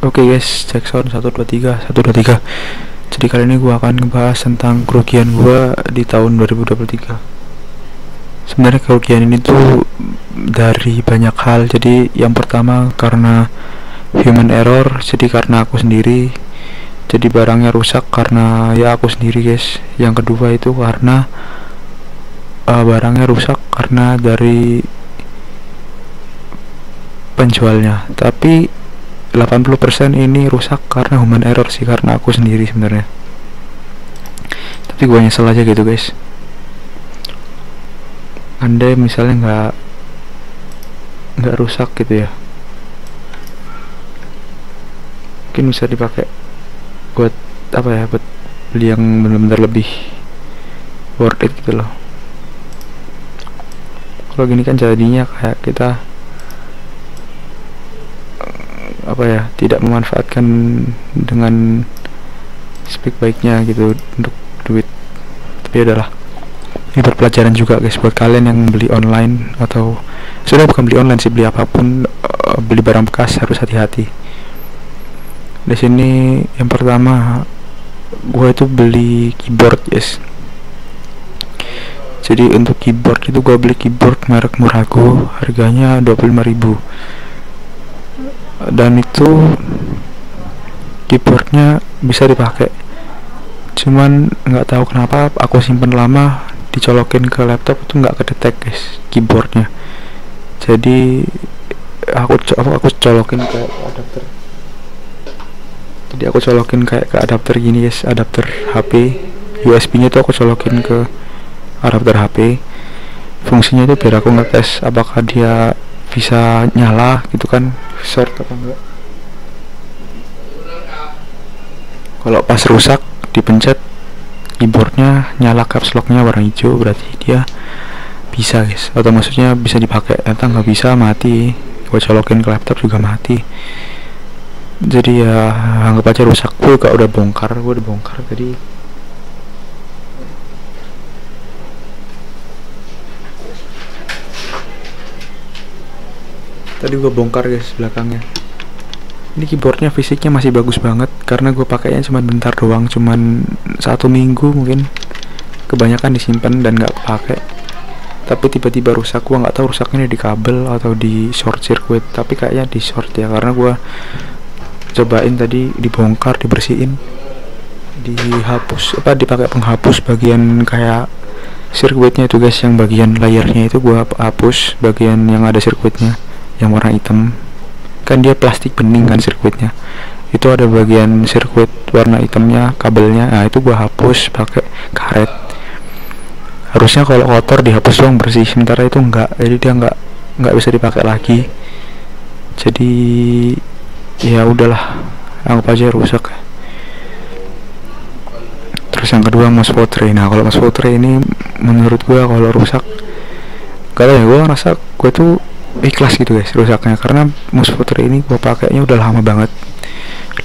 Oke guys, cek sound 123 123. Jadi kali ini gue akan ngebahas tentang kerugian gue di tahun 2023. Sebenarnya kerugian ini tuh dari banyak hal. Jadi yang pertama karena human error, jadi karena aku sendiri. Jadi barangnya rusak karena ya aku sendiri guys. Yang kedua itu karena barangnya rusak karena dari penjualnya. Tapi 80% ini rusak karena human error sih, karena aku sendiri sebenarnya. Tapi gue nyesel aja gitu guys. Andai misalnya nggak rusak gitu ya, mungkin bisa dipakai buat apa ya, buat beli yang benar-benar lebih worth it gitu loh. Kalau gini kan jadinya kayak kita apa ya, tidak memanfaatkan dengan sebaik-baiknya gitu untuk duit. Tapi adalah ini pelajaran juga guys buat kalian yang beli online, atau sudah bukan beli online sih, beli apapun, beli barang bekas harus hati-hati. Di sini yang pertama gue itu beli keyboard guys. Jadi untuk keyboard itu gue beli keyboard merek Murago, harganya 25.000. Dan itu keyboardnya bisa dipakai, cuman nggak tahu kenapa aku simpen lama, dicolokin ke laptop itu nggak kedetek guys keyboardnya. Jadi aku colokin ke adapter. Jadi aku colokin kayak ke adapter gini guys, adapter HP. USB nya tuh aku colokin ke adapter HP. Fungsinya itu biar aku ngetes apakah dia bisa nyala gitu kan, short apa enggak. Kalau pas rusak dipencet keyboardnya nyala, caps locknya warna hijau, berarti dia bisa guys, atau maksudnya bisa dipakai. Ternyata nggak bisa, mati. Gue colokin ke laptop juga mati. Jadi ya anggap aja rusak. Gue udah bongkar tadi. Gue bongkar guys belakangnya. Ini keyboardnya fisiknya masih bagus banget karena gue pakainya cuma bentar doang, cuman 1 minggu mungkin. Kebanyakan disimpan dan nggak pakai. Tapi tiba-tiba rusak. Gue nggak tahu rusaknya di kabel atau di short circuit, tapi kayaknya di short ya, karena gue cobain tadi, dibongkar, dibersihin, dihapus dipakai penghapus bagian kayak sirkuitnya itu guys, yang bagian layarnya itu gue hapus, bagian yang ada sirkuitnya yang warna hitam. Kan dia plastik bening kan sirkuitnya, itu ada bagian sirkuit warna hitamnya, kabelnya. Nah itu gua hapus pakai karet. Harusnya kalau kotor dihapus doang, bersih. Sementara itu enggak, jadi dia enggak bisa dipakai lagi. Jadi ya udahlah, anggap aja rusak. Terus yang kedua mouse tray. Nah kalau mouse tray ini menurut gua kalau rusak, kalau ya gua ngerasa gua tuh ikhlas gitu guys rusaknya, karena mouse tray ini gua pakainya udah lama banget,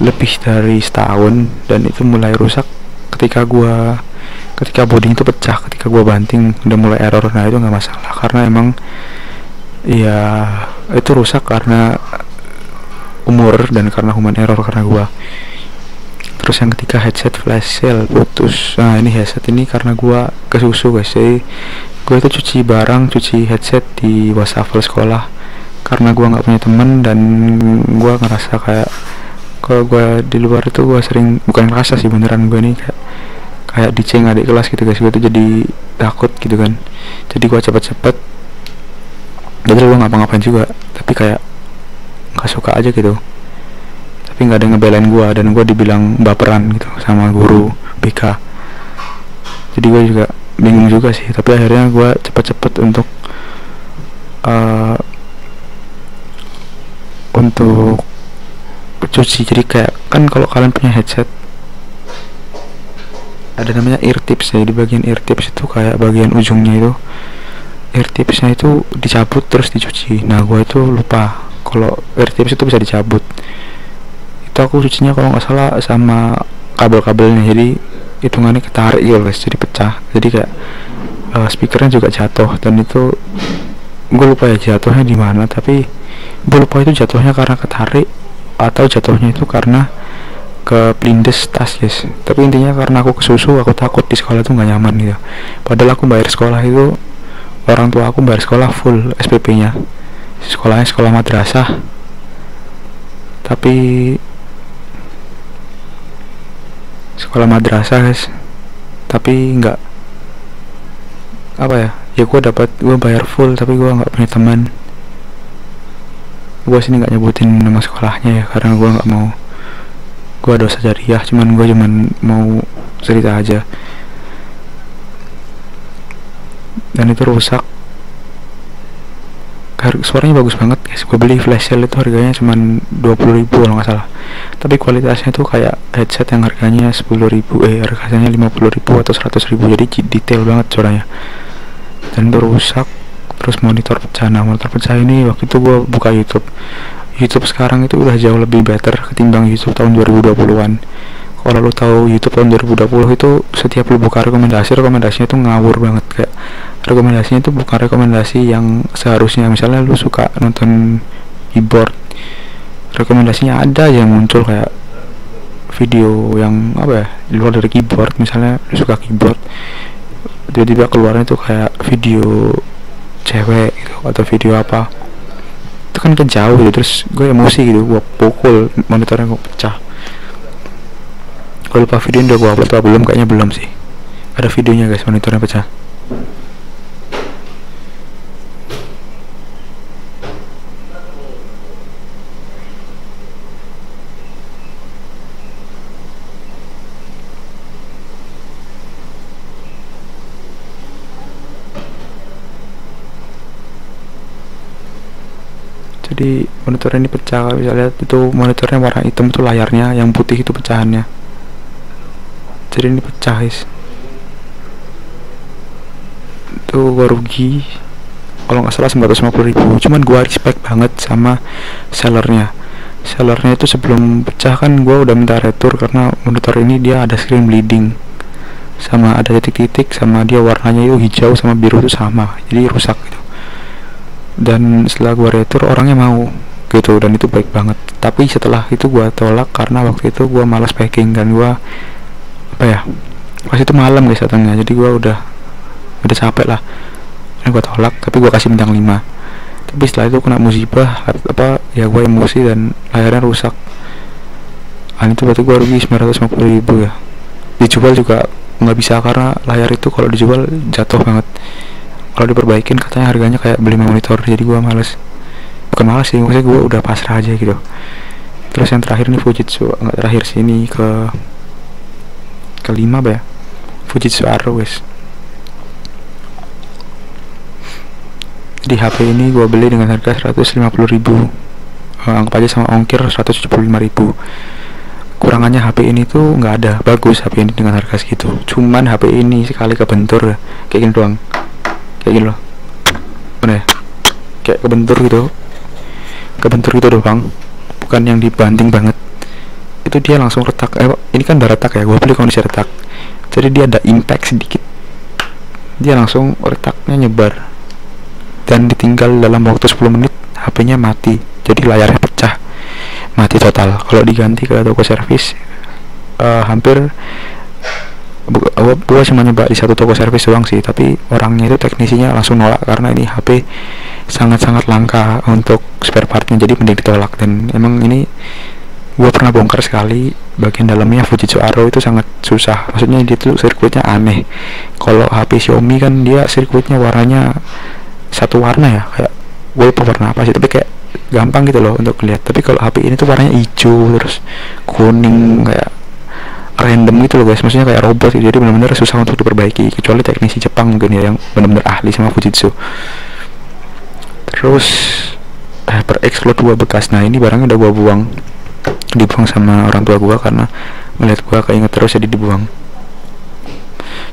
lebih dari setahun, dan itu mulai rusak ketika bodinya itu pecah, ketika gua banting udah mulai error. Nah itu nggak masalah, karena emang ya itu rusak karena umur dan karena human error karena gua. Terus yang ketiga headset flash sale putus. Nah ini headset ini karena gua kesusu guys. Jadi gue itu cuci headset di wastafel sekolah karena gue nggak punya temen, dan gue ngerasa kayak kalau gue di luar itu gue sering, bukan ngerasa sih, beneran gue nih kayak diceng adik kelas gitu guys. Gue tuh jadi takut gitu kan, jadi gue cepet padahal gue ngapa-ngapain juga, tapi kayak nggak suka aja gitu. Tapi nggak ada yang ngebelain gue, dan gue dibilang baperan gitu sama guru BK. Jadi gue juga bingung juga sih, tapi akhirnya gue cepet untuk cuci. Jadi kayak kan kalau kalian punya headset ada namanya ear tips ya, di bagian ear tips itu kayak bagian ujungnya itu ear tipsnya itu dicabut terus dicuci. Nah gue itu lupa kalau ear tips itu bisa dicabut. Itu aku cucinya kalau nggak salah sama kabel-kabelnya, jadi hitungannya ketarik gitu guys, jadi pecah. Jadi kayak speakernya juga jatuh, dan itu gue lupa ya jatuhnya di mana, tapi gue lupa itu jatuhnya karena ketarik atau jatuhnya itu karena ke plindes tas guys. Tapi intinya karena aku kesusu, aku takut di sekolah tuh nggak nyaman gitu. Padahal aku bayar sekolah itu, orang tua aku bayar sekolah full SPP nya, sekolahnya sekolah madrasah, tapi sekolah madrasah guys, tapi nggak apa ya, gue bayar full tapi gue nggak punya teman. Gue sini nggak nyebutin nama sekolahnya ya karena gue nggak mau, gue dosa jariah, gue cuman mau cerita aja. Dan itu rusak, suaranya bagus banget guys. Gue beli flash sale itu harganya cuman 20.000 kalau nggak salah, tapi kualitasnya tuh kayak headset yang harganya 10.000, harganya 50.000 atau 100.000, jadi detail banget suaranya. Dan itu rusak. Terus monitor pecah. Nah, monitor pecah ini waktu itu gue buka YouTube sekarang itu udah jauh lebih better ketimbang YouTube tahun 2020-an. Kalau lu tahu YouTube tahun 2020 itu setiap lu buka rekomendasinya itu ngawur banget. Kayak rekomendasinya itu bukan rekomendasi yang seharusnya. Misalnya lu suka nonton keyboard, rekomendasinya ada yang muncul kayak video yang apa ya, di luar dari keyboard. Misalnya lu suka keyboard, tiba-tiba keluarnya tuh kayak video cewek gitu, atau video apa, itu kan jauh gitu. Terus gue emosi gitu, gue pukul monitornya, gue pecah. Gue lupa video udah gue upload atau belum, kayaknya belum sih. Ada videonya guys, monitornya pecah. Jadi monitor ini pecah. Kalau bisa lihat itu monitornya warna hitam, itu layarnya, yang putih itu pecahannya. Jadi ini pecah guys. Itu gua rugi kalau nggak salah 950.000. Cuman gua respect banget sama sellernya itu sebelum pecah kan gua udah minta retur karena monitor ini dia ada screen bleeding, sama ada titik-titik, sama dia warnanya itu hijau sama biru itu sama, jadi rusak gitu. Dan setelah gua retur orangnya mau gitu, dan itu baik banget. Tapi setelah itu gua tolak karena waktu itu gua malas packing, dan gua apa ya, pas itu malam guys datangnya, jadi gua udah capek lah. Ini gua tolak, tapi gua kasih bintang 5. Tapi setelah itu kena musibah apa ya, gua emosi dan layarnya rusak. Itu berarti gua rugi 950.000 ya. Dijual juga nggak bisa karena layar itu kalau dijual jatuh banget. Kalau diperbaikin katanya harganya kayak beli monitor, jadi gua bukan males sih, maksudnya gua udah pasrah aja gitu. Terus yang terakhir nih Fujitsu, nggak terakhir sih, ini kelima ya, Fujitsu Arrow guys. Di HP ini gua beli dengan harga 150.000, anggap aja sama ongkir 175.000. Kurangannya HP ini tuh nggak ada, bagus HP ini dengan harga segitu. Cuman HP ini sekali kebentur kayak gini doang, kayak gini loh, mana ya, kayak kebentur gitu doang, bukan yang dibanting banget. Itu dia langsung retak. Ini kan udah retak ya, gue beli kondisi retak, jadi dia ada impact sedikit, dia langsung retaknya nyebar, dan ditinggal dalam waktu 10 menit HP-nya mati, jadi layarnya pecah, mati total. Kalau diganti ke toko servis, hampir gua cuma nyoba di satu toko servis doang sih, tapi orangnya itu teknisinya langsung nolak karena ini HP sangat-sangat langka untuk spare partnya, jadi mending ditolak. Dan emang ini gua pernah bongkar sekali, bagian dalamnya Fujitsu Arrow itu sangat susah, maksudnya dia tuh sirkuitnya aneh. Kalau HP Xiaomi kan dia sirkuitnya warnanya satu warna ya, kayak gue lupa warna apa sih, tapi kayak gampang gitu loh untuk lihat. Tapi kalau HP ini tuh warnanya hijau terus kuning, kayak random gitu loh guys, maksudnya kayak robot gitu. Jadi benar-benar susah untuk diperbaiki, kecuali teknisi Jepang mungkin ya yang benar-benar ahli sama Fujitsu. Terus HyperX Cloud 2 bekas, nah ini barangnya udah gua dibuang sama orang tua gua karena melihat gua keinget terus jadi dibuang.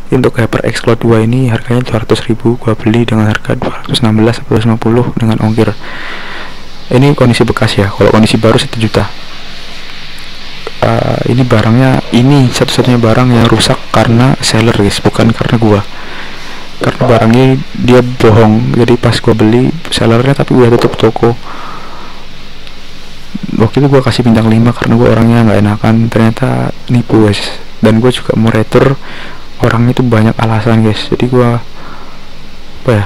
Untuk HyperX Cloud 2 ini harganya 200.000, gua beli dengan harga 216 atau 250 dengan ongkir. Ini kondisi bekas ya, kalau kondisi baru 1 juta. Ini barangnya, ini satu-satunya barang yang rusak karena seller guys, bukan karena gua. Karena barangnya dia bohong, jadi pas gua beli sellernya tapi udah tutup toko. waktu itu gue kasih bintang 5 karena gue orangnya nggak enakan, ternyata nipu guys. Dan gue juga mau retur, orangnya itu banyak alasan guys. Jadi gue apa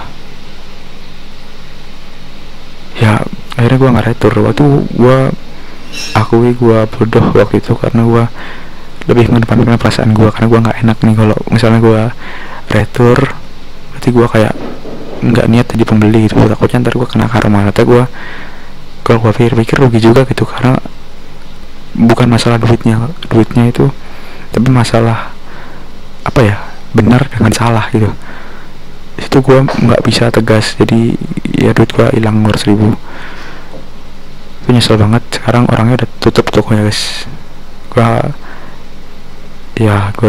ya akhirnya gue nggak retur. Waktu gue akui gue bodoh waktu itu, karena gue lebih mengedepankan perasaan gue, karena gue nggak enak nih kalau misalnya gue retur, berarti gue kayak nggak niat jadi pembeli gitu. Takutnya ntar gue kena karma. Kata gue, kalau gue pikir-pikir rugi juga gitu, karena bukan masalah duitnya itu, tapi masalah benar dengan salah gitu. Itu gue nggak bisa tegas, jadi ya duit gue hilang 200.000. Itu nyesel banget. Sekarang orangnya udah tutup tokonya guys. Gue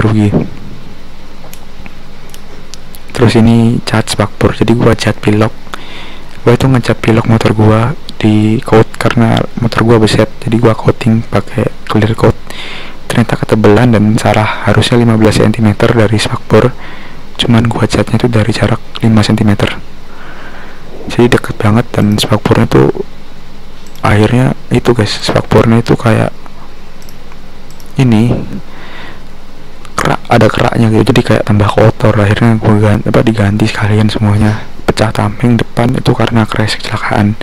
rugi. Terus ini cat spakbor, jadi gue cat pilok. Gue itu ngecat pilok motor gue di coat karena motor gue beset, jadi gue coating pakai clear coat. Ternyata ketebelan dan salah, harusnya 15 cm dari spakbor, cuman gue catnya itu dari jarak 5 cm, jadi deket banget. Dan spakbornya tuh akhirnya itu guys, spakbornya itu kayak ini ada keraknya gitu, jadi kayak tambah kotor. Akhirnya gue diganti sekalian semuanya. Pecah tameng depan itu karena crash, kecelakaan.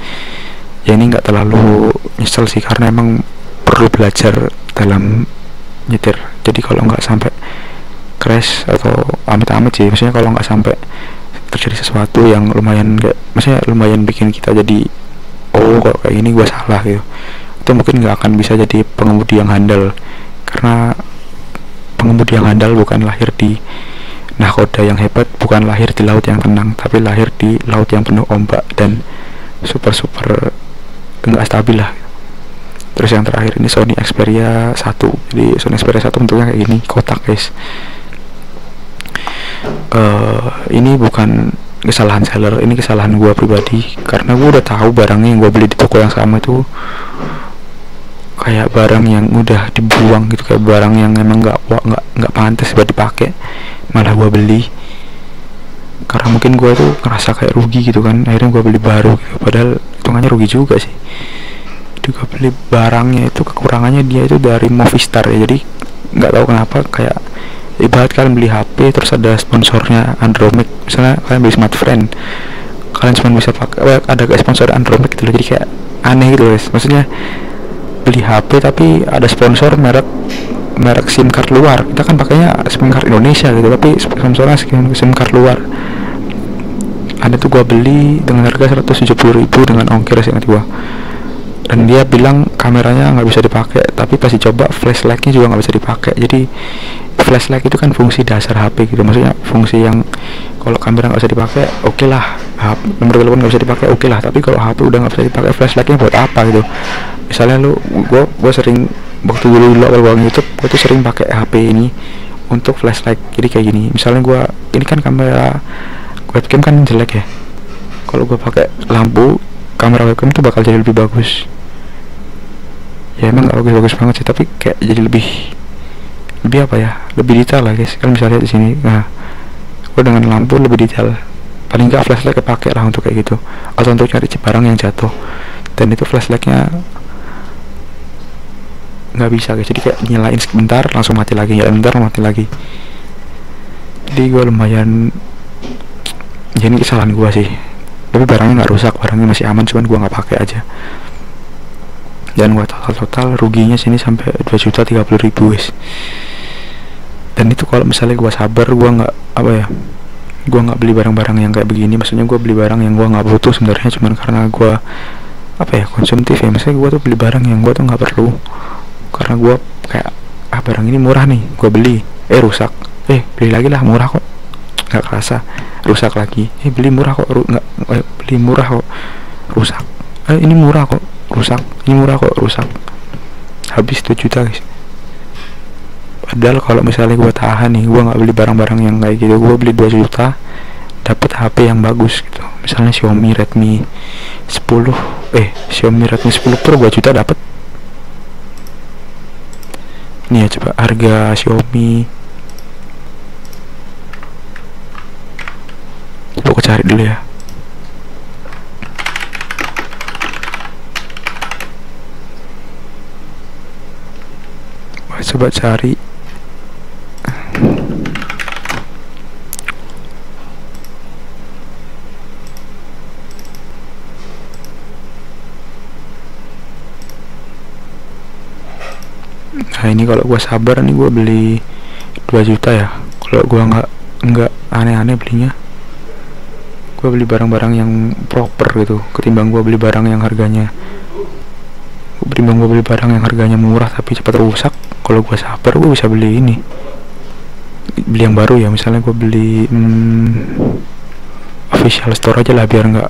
Ya ini nggak terlalu nyesel sih, karena emang perlu belajar dalam nyetir. Jadi kalau nggak sampai crash atau amit-amit sih, maksudnya kalau nggak sampai terjadi sesuatu yang lumayan lumayan bikin kita jadi kalau kayak gini gue salah gitu, itu mungkin nggak akan bisa jadi pengemudi yang handal. Karena pengemudi yang handal bukan lahir di nahkoda yang hebat, bukan lahir di laut yang tenang, tapi lahir di laut yang penuh ombak dan super enggak stabil lah. Terus yang terakhir ini Sony Xperia 1. Jadi Sony Xperia 1 bentuknya kayak gini, kotak guys. Ini bukan kesalahan seller, ini kesalahan gua pribadi, karena gua udah tahu barangnya yang gua beli di toko yang sama itu kayak barang yang udah dibuang gitu, kayak barang yang emang nggak pantas buat dipakai, malah gua beli. Karena mungkin gua tuh ngerasa kayak rugi gitu kan, akhirnya gua beli baru gitu. Padahal hitungannya rugi juga sih. Jadi gua beli barangnya itu, kekurangannya dia itu dari Movistar ya. Jadi nggak tahu kenapa, kayak ibarat kalian beli HP terus ada sponsornya Android, misalnya kalian beli Smartfren, kalian cuma bisa pakai ada kayak sponsor Android gitu loh. Jadi kayak aneh gitu guys, maksudnya beli HP tapi ada sponsor merek SIM card luar. Kita kan pakainya SIM card Indonesia gitu, tapi sponsornya SIM card luar. Ada tuh gua beli dengan harga 170.000 dengan ongkir sih, ingat gua. Dan dia bilang kameranya nggak bisa dipakai, tapi pas dicoba flashlightnya juga nggak bisa dipakai. Jadi flashlight itu kan fungsi dasar HP gitu, maksudnya fungsi yang kalau kamera nggak bisa dipakai oke lah, nomor telepon nggak bisa dipakai oke lah, tapi kalau HP udah nggak bisa dipakai, flashlightnya buat apa gitu. Misalnya gue sering waktu dulu awal bangun YouTube, gue tuh sering pakai HP ini untuk flashlight. Jadi kayak gini, misalnya ini kan kamera webcam kan jelek ya, kalau gue pakai lampu kamera webcam tuh bakal jadi lebih bagus. Ya emang gak bagus banget sih, tapi kayak jadi lebih lebih detail lah guys. Kalian bisa lihat di sini. Nah, gue dengan lampu lebih detail. Paling nggak flashlight kepake lah untuk kayak gitu, atau untuk cari barang yang jatuh. Dan itu flashlightnya nggak bisa guys, jadi kayak nyalain sebentar langsung mati lagi, nyalain sebentar mati lagi. Jadi gue lumayan, jadi kesalahan gue sih. Tapi barangnya nggak rusak, barangnya masih aman, cuman gue nggak pakai aja. Dan gue total ruginya sini sampai 2.030.000 guys. Dan itu kalau misalnya gue sabar, gue nggak gue nggak beli barang-barang yang kayak begini. Maksudnya gue beli barang yang gue nggak butuh sebenarnya, cuman karena gue konsumtif ya. Misalnya gue tuh beli barang yang gue tuh nggak perlu, karena gue kayak barang ini murah nih, gue beli rusak, beli lagi lah, murah kok, nggak kerasa rusak lagi. Beli murah kok, beli murah kok rusak. Ini murah kok rusak, ini murah kok rusak, habis 2 juta guys. Padahal kalau misalnya gue tahan nih, gue nggak beli barang-barang yang kayak gitu, gue beli 2 juta dapat HP yang bagus gitu. Misalnya Xiaomi Redmi 10 Pro 2 juta dapat. Nih ya, coba harga Xiaomi, coba cari dulu ya. coba cari. Nah ini kalau gua sabar nih gua beli 2 juta ya. Kalau gua nggak aneh-aneh belinya, gua beli barang-barang yang proper gitu, ketimbang gua beli barang yang harganya murah tapi cepat rusak. Kalau gua sabar gua bisa beli yang baru ya. Misalnya gua beli official store aja lah, biar nggak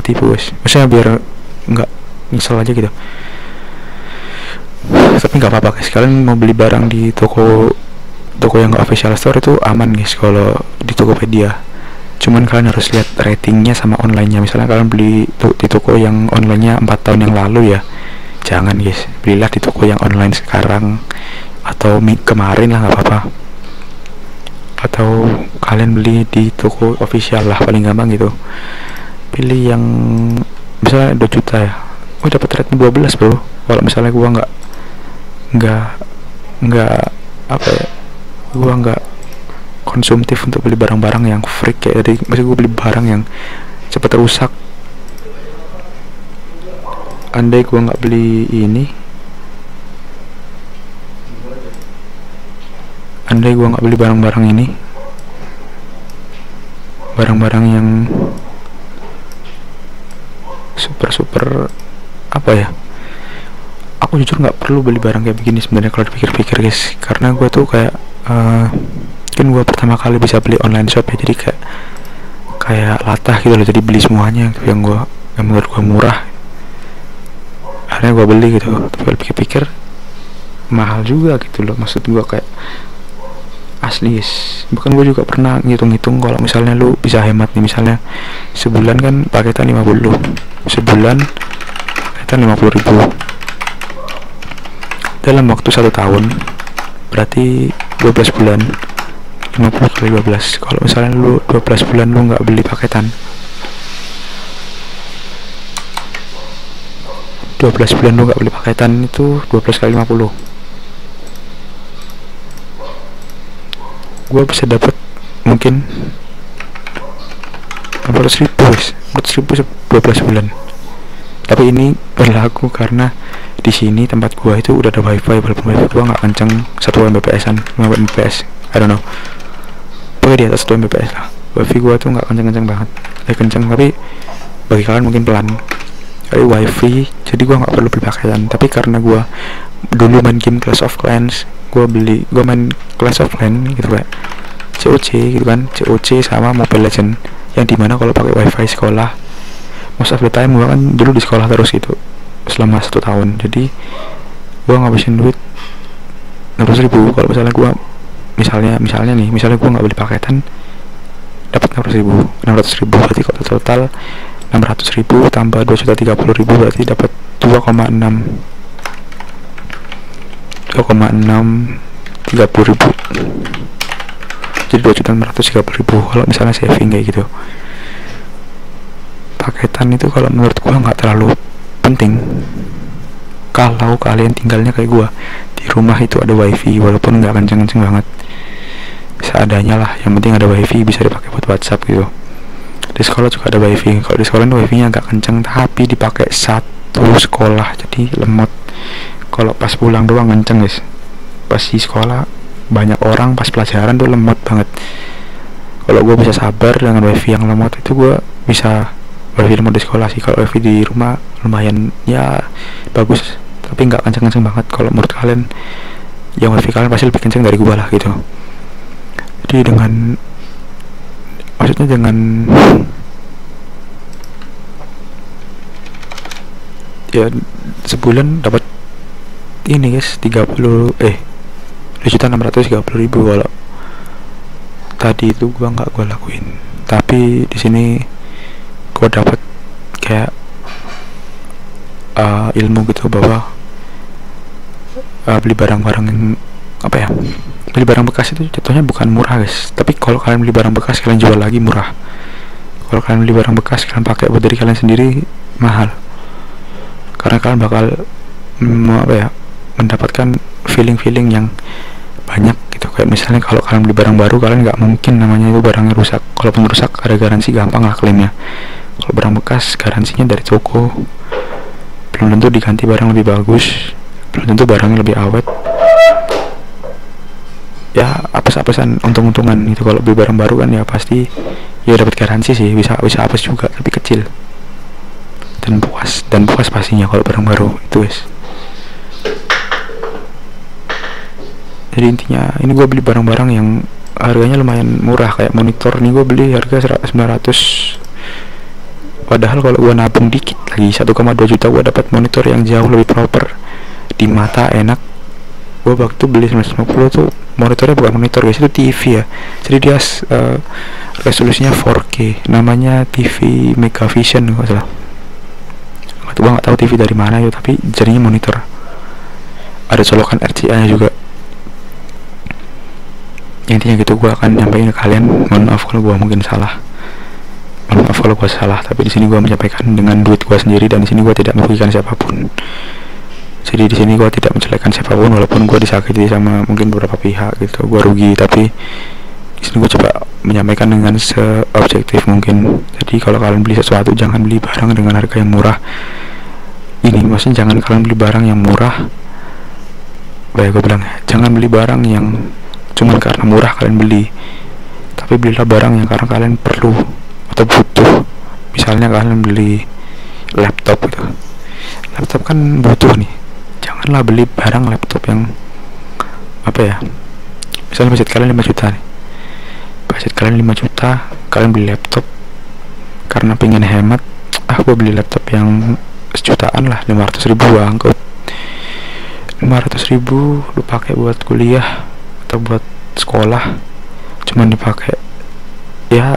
ketipu guys, maksudnya biar nggak nyesel aja gitu. Tapi nggak apa-apa guys, kalian mau beli barang di toko yang nggak official store itu aman guys kalau di Tokopedia. Cuman kalian harus lihat ratingnya sama online-nya. Misalnya kalian beli di toko yang online-nya 4 tahun yang lalu ya, jangan guys, belilah di toko yang online sekarang atau kemarin lah, nggak apa-apa. Atau kalian beli di toko official lah, paling gampang gitu. Pilih yang misalnya 2 juta ya, dapat rating 12 bro. Kalau misalnya gua nggak apa ya, gua nggak konsumtif untuk beli barang-barang yang freak ya. Jadi masih gue beli barang yang cepat rusak. Andai gue nggak beli barang-barang ini, barang-barang yang super apa ya, aku jujur nggak perlu beli barang kayak begini sebenarnya kalau dipikir-pikir guys. Karena gue tuh kayak kan gue pertama kali bisa beli online shop ya, jadi kayak latah gitu loh. Jadi beli semuanya gitu, yang menurut gue murah, akhirnya gue beli gitu. Tapi kalau pikir-pikir mahal juga gitu loh. Maksud gue kayak asli guys, bukan, gue juga pernah ngitung-ngitung kalau misalnya lu bisa hemat nih. Misalnya sebulan kan paketan 50, sebulan paketan 50.000 dalam waktu 1 tahun, berarti 12 bulan, 50 kali 12. Kalau misalnya lu 12 bulan lu nggak beli paketan, 12 bulan lu nggak beli paketan, itu 12 kali 50, gua bisa dapat mungkin 400.000 guys, 400.000 12 bulan. Tapi ini berlaku karena di sini tempat gua itu udah ada wifi, walaupun wifi gua nggak kenceng 1 Mbps-an, 5 Mbps, I don't know, pokoknya di atas 2 Mbps lah. Wifi gua tuh nggak kenceng-kenceng banget, kenceng tapi bagi kalian mungkin pelan. Jadi wifi, jadi gua nggak perlu beli paketan. Tapi karena gua dulu main game Clash of Clans, gua main Clash of Clans gitu kayak COC gitu kan, COC sama Mobile Legend, yang dimana kalau pakai wifi sekolah most of the time gua kan dulu di sekolah terus gitu selama 1 tahun. Jadi gua ngabisin duit 600.000. Kalau misalnya gua misalnya gua nggak beli paketan, dapat 600.000 berarti kalau total 600.000 tambah 2.030.000 berarti dapat 2,630.000, jadi 2.630.000 kalau misalnya saving kayak gitu. Paketan itu kalau menurut gua nggak terlalu penting kalau kalian tinggalnya kayak gua, di rumah itu ada wifi, walaupun nggak kenceng-kenceng banget, seadanya lah, yang penting ada wifi bisa dipakai buat WhatsApp gitu. Di sekolah juga ada wifi. Kalau di sekolah wifi nya agak kenceng tapi dipakai satu sekolah, jadi lemot. Kalau pas pulang doang kenceng guys, pas di sekolah banyak orang, pas pelajaran tuh lemot banget. Kalau gue bisa sabar dengan wifi yang lemot itu, gue bisa wifi lemot di sekolah sih. Kalau wifi di rumah lumayan ya bagus, tapi nggak kenceng-kenceng banget. Kalau menurut kalian, yang wifi kalian pasti lebih kenceng dari gue lah gitu. Jadi maksudnya dengan ya sebulan dapat ini guys 2.630.000. Kalau tadi itu gua nggak lakuin, tapi di sini gua dapat kayak ilmu gitu bahwa beli barang-barang yang apa ya, beli barang bekas itu jatuhnya bukan murah guys. Tapi kalau kalian beli barang bekas kalian jual lagi murah. Kalau kalian beli barang bekas kalian pakai buat diri kalian sendiri mahal, karena kalian bakal apa ya, mendapatkan feeling-feeling yang banyak gitu. Kayak misalnya kalau kalian beli barang baru, kalian nggak mungkin namanya itu barangnya rusak. Kalaupun rusak ada garansi, gampang lah klaimnya. Kalau barang bekas garansinya dari toko, belum tentu diganti barang lebih bagus, belum tentu barangnya lebih awet. Ya apes-apesan, untung-untungan itu. Kalau beli barang baru kan ya pasti ya dapat garansi sih, bisa apes juga tapi kecil, dan puas pastinya kalau barang baru itu guys. Jadi intinya ini gue beli barang-barang yang harganya lumayan murah. Kayak monitor nih gue beli harga 900, padahal kalau gue nabung dikit lagi 1,2 juta gue dapat monitor yang jauh lebih proper di mata, enak. Gue waktu beli 950 tuh monitornya bukan monitor guys, itu TV ya. Jadi dia resolusinya 4K, namanya TV Megavision kalau salah. Gue nggak tahu TV dari mana ya, tapi jadinya monitor. Ada colokan RCA nya juga. Intinya gitu, gue akan nyampaikan ke kalian. Mohon maaf kalau gue mungkin salah, mohon maaf kalau gue salah, tapi di sini gue menyampaikan dengan duit gue sendiri, dan di sini gue tidak merugikan siapapun. Jadi di sini gue tidak menjelekkan siapapun, walaupun gue disakiti sama mungkin beberapa pihak gitu, gue rugi, tapi di sini gue coba menyampaikan dengan seobjektif mungkin. Jadi kalau kalian beli sesuatu, jangan beli barang dengan harga yang murah. Ini maksudnya jangan kalian beli barang yang murah. Baik gue bilang ya, jangan beli barang yang cuman karena murah kalian beli, tapi belilah barang yang karena kalian perlu atau butuh. Misalnya kalian beli laptop gitu, laptop kan butuh nih. Janganlah beli barang laptop yang apa ya, misalnya budget kalian 5 juta nih, budget kalian 5 juta, kalian beli laptop karena pengen hemat. Gue beli laptop yang sejutaan lah, 500 ribu angkut, 500 ribu lu pakai buat kuliah atau buat sekolah, cuman dipakai ya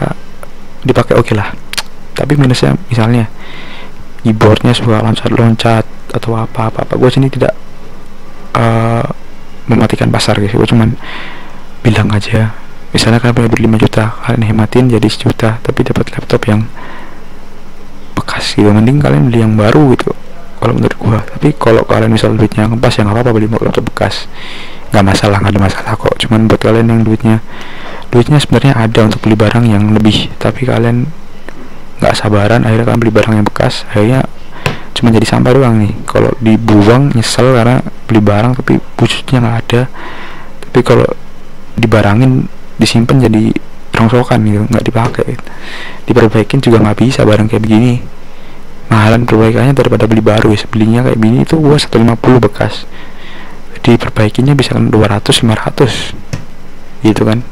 dipakai oke lah. Tapi minusnya misalnya keyboardnya suka loncat-loncat atau apa-apa. Gue sini tidak mematikan pasar guys, gue cuman bilang aja, misalnya kalian punya duit 5 juta, kalian hematin jadi 1 juta tapi dapat laptop yang bekas gitu, mending kalian beli yang baru gitu kalau menurut gue. Tapi kalau kalian misal duitnya ngepas, ya nggak apa-apa beli laptop bekas, nggak masalah, nggak ada masalah kok. Cuman buat kalian yang duitnya sebenarnya ada untuk beli barang yang lebih, tapi kalian nggak sabaran, akhirnya kalian beli barang yang bekas, akhirnya cuma jadi sampah doang nih. Kalau dibuang nyesel karena beli barang tapi wujudnya nggak ada. Tapi kalau dibarangin, disimpan jadi rongsokan gitu, nggak dipakai, diperbaikin juga nggak bisa. Barang kayak begini mahalan perbaikannya daripada beli baru ya. Belinya kayak gini itu gua 150 bekas, diperbaikinya bisa 200-500 gitu kan.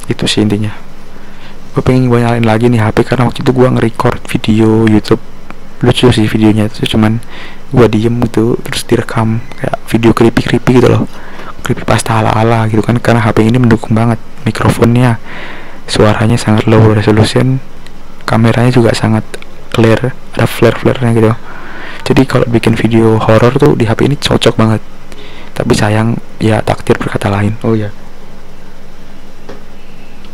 Itu sih intinya. Gue pengen gue nyalain lagi nih HP karena waktu itu gue nge-record video YouTube, lucu sih videonya itu, cuman gue diem gitu terus direkam kayak video creepy gitu loh, creepypasta ala-ala gitu kan. Karena HP ini mendukung banget, mikrofonnya suaranya sangat low resolution, kameranya juga sangat clear, ada flare-flare-nya gitu. Jadi kalau bikin video horor tuh di HP ini cocok banget. Tapi sayang ya, takdir berkata lain. Oh ya,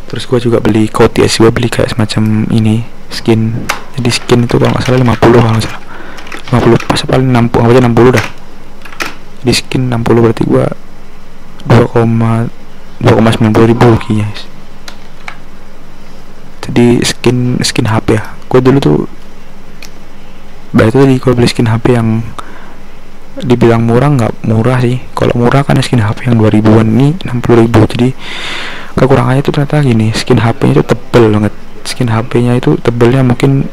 terus gue juga beli Koties, gue beli kayak semacam ini skin. Jadi skin itu kalau nggak salah 50, kalau nggak salah 50 pas paling 60, apa aja 60 dah. Di skin 60 berarti gue 2,90 ribu ruginya guys. Jadi skin HP ya. Gue dulu tuh itu tadi gue beli skin HP yang dibilang murah, nggak murah sih. Kalau murah kan skin HP yang 2000-an, ini 60 ribu. Jadi kekurangannya itu ternyata gini, skin HP nya itu tebel banget. Skin HP nya itu tebelnya mungkin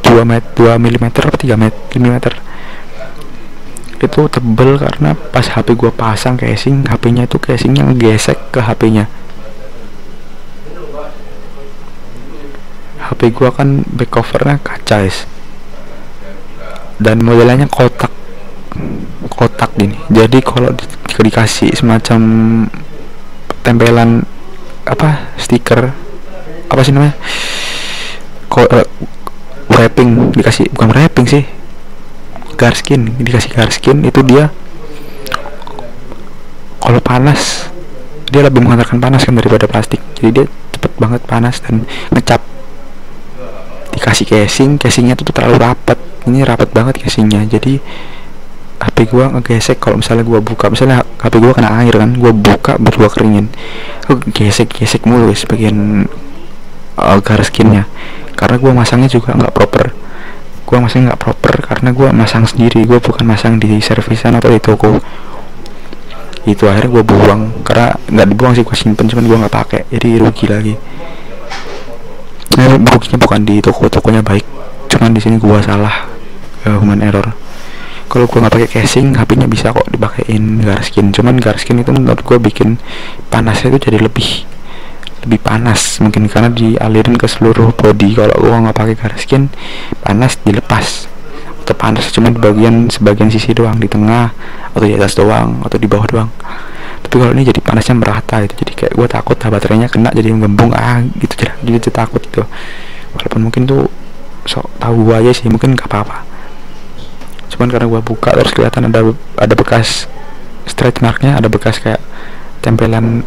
2 mm atau 3 mm. Itu tebel karena pas HP gua pasang casing, HP nya itu casingnya ngegesek ke HP nya. HP gua kan back covernya kaca guys, dan modelnya kotak gini. Jadi kalau dikasih semacam tempelan apa, stiker apa sih namanya, wrapping, dikasih, bukan wrapping sih, garskin, dikasih garskin. Itu dia kalau panas dia lebih menghantarkan panas kan daripada plastik, jadi dia cepet banget panas dan ngecap. Dikasih casingnya tuh terlalu rapat, ini rapat banget casingnya, jadi HP gua ngegesek kalau misalnya gua buka, misalnya HP gua kena air kan, gua buka buat gua keringin, gesek mulu guys bagian garis skinnya, karena gua masangnya juga nggak proper. Karena gua masang sendiri, gua bukan masang di servisan atau di toko. Itu akhirnya gua buang, karena nggak dibuang sih, gua simpen, cuman gua nggak pakai, jadi rugi lagi. Ruginya bukan di tokonya baik, cuman di sini gua salah, human error. Kalau gua nggak pakai casing, HP-nya bisa kok dipakein garis skin, cuman garis skin itu menurut gua bikin panasnya itu jadi lebih panas, mungkin karena dialirin ke seluruh body. Kalau gua nggak pakai garis skin, panas dilepas atau panas cuma di sebagian sisi doang, di tengah atau di atas doang atau di bawah doang. Tapi kalau ini jadi panasnya merata gitu, jadi kayak gua takut baterainya kena jadi menggembung gitu, jadi takut gitu. Walaupun mungkin tuh sok tahu gua aja sih, mungkin nggak apa-apa, cuman karena gua buka terus kelihatan ada bekas stretch marknya, ada bekas kayak tempelan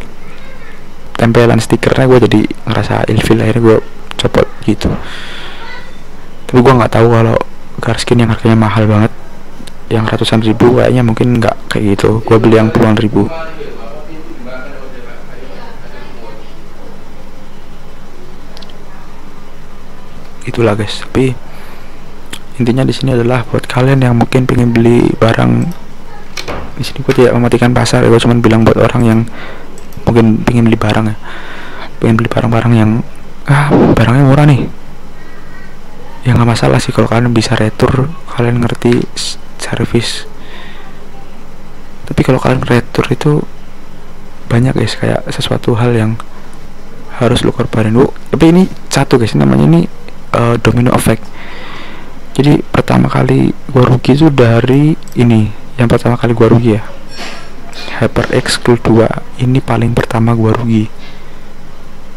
stikernya, gua jadi ngerasa ilfil, akhirnya gua copot gitu. Tapi gua nggak tahu kalau garis skin yang harganya mahal banget, yang ratusan ribu, kayaknya mungkin nggak kayak gitu. Gua beli yang puluhan ribu. Itulah guys. Tapi intinya di sini adalah buat kalian yang mungkin pengen beli barang. Di sini gue tidak mematikan pasar, gue cuma bilang buat orang yang mungkin pengen beli barang ya, pengen beli barang-barang yang barangnya murah nih, ya nggak masalah sih kalau kalian bisa retur, kalian ngerti servis. Tapi kalau kalian retur itu banyak guys, kayak sesuatu hal yang harus lu korbanin. Tapi ini satu guys, namanya ini domino effect. Jadi pertama kali gua rugi itu dari ini, yang pertama kali gua rugi ya, HyperX Cool 2 ini paling pertama gua rugi.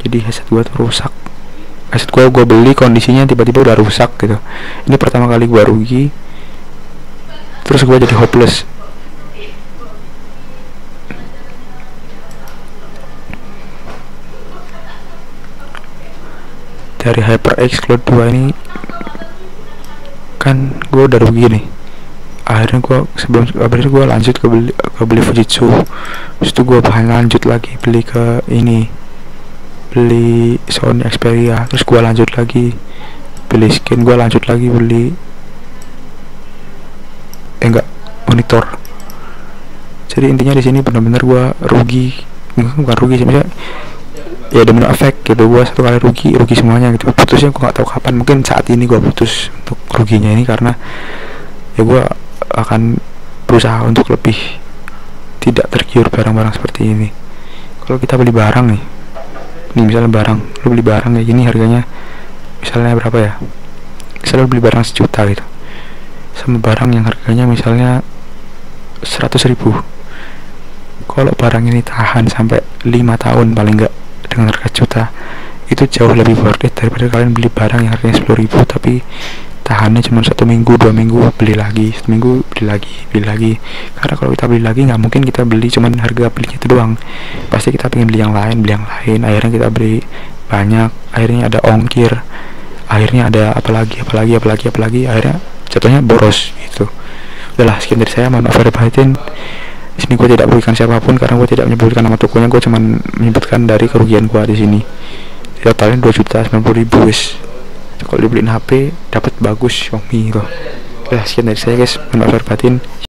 Jadi headset gua tuh rusak, headset gua beli kondisinya tiba-tiba udah rusak gitu. Ini pertama kali gua rugi, terus gua jadi hopeless. Dari HyperX Cloud 2 ini kan gue udah rugi nih. Akhirnya gue sebelum gue lanjut ke beli Fujitsu. Terus itu gue lanjut lagi beli Sony Xperia. Terus gue lanjut lagi beli skin, gue lanjut lagi beli monitor. Jadi intinya di sini benar-benar gue rugi, bukan rugi sih, maksudnya ya domino effect gitu. Gue satu kali rugi semuanya gitu. Putusnya gue nggak tahu kapan, mungkin saat ini gue putus untuk ruginya ini, karena ya gue akan berusaha untuk lebih tidak tergiur barang-barang seperti ini. Kalau kita beli barang nih misalnya lu beli barang kayak gini, harganya misalnya berapa ya, misalnya lu beli barang 1 juta gitu, sama barang yang harganya misalnya 100.000. Kalau barang ini tahan sampai 5 tahun paling enggak dengan harga juta, itu jauh lebih worth it daripada kalian beli barang yang harganya 10.000 tapi tahannya cuma 1 minggu 2 minggu, beli lagi 1 minggu, beli lagi. Karena kalau kita beli lagi nggak mungkin kita beli cuman harga belinya itu doang, pasti kita pengen beli yang lain, akhirnya kita beli banyak, akhirnya ada ongkir, akhirnya ada apalagi, akhirnya jatuhnya boros gitu. Udahlah, sekian dari saya, mohon maaf lahir batin. Di sini gue tidak merugikan siapapun karena gue tidak menyebutkan nama tokonya, gue cuma menyebutkan dari kerugian gue di sini. Totalnya 2.090.000 guys. Kalau dibeliin HP dapat bagus Xiaomi gitu. Udah, sekian dari saya guys, mohon maaf lahir batin.